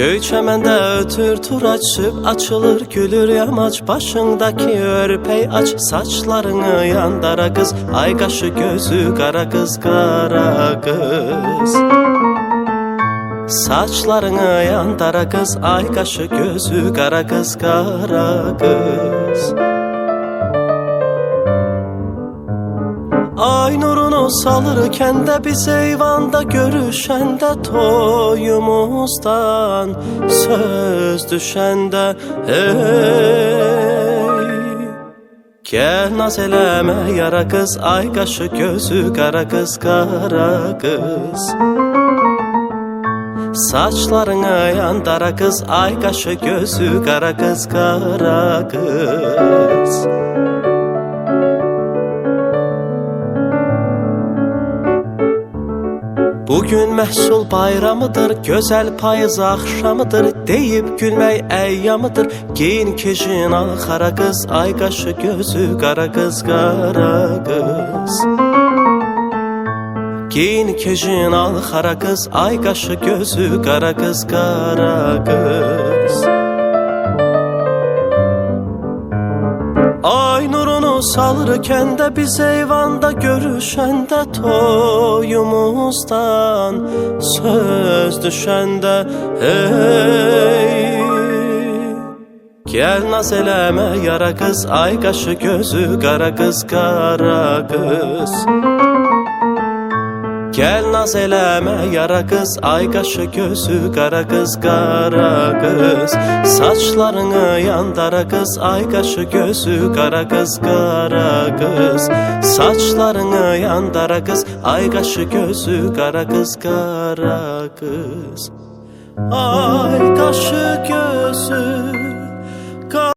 Göy çəməndə ötür tur açıb, açılır gülür yamaç, başındaki örpey aç, saçlarını yandara kız, ay qaşı gözü qara kız, qara kız. Saçlarını yandara kız, ay qaşı gözü qara kız, qara kız. Ay nurunu salırken de biz eyvanda görüşende, toyumuzdan söz düşende, hey. Gel naz eləmə yara kız, ay qaşı gözü qara kız, qara kız. Saçlarını yandara kız, ay qaşı gözü qara kız, qara kız. Bugün məhsul bayramıdır, gözəl payız axşamıdır, deyib gülmək əyyamıdır, giyin kejin axara kız, ay qaşı gözü qara kız, qara kız. Giyin kejin axara kız, ay qaşı gözü qara kız, qara kız. Ay nurunu salırken de biz eyvanda görüşende, toyumuzdan söz düşende, hey. Gel naz eləmə yara kız, ay qaşı gözü qara kız, qara kız. Gel naz eləmə yara kız, ay qaşı gözü qara kız, qara kız. Saçlarını yandara kız, ay qaşı gözü qara kız, qara kız. Saçlarını yandara kız, ay qaşı gözü qara kız, qara kız. Ay qaşı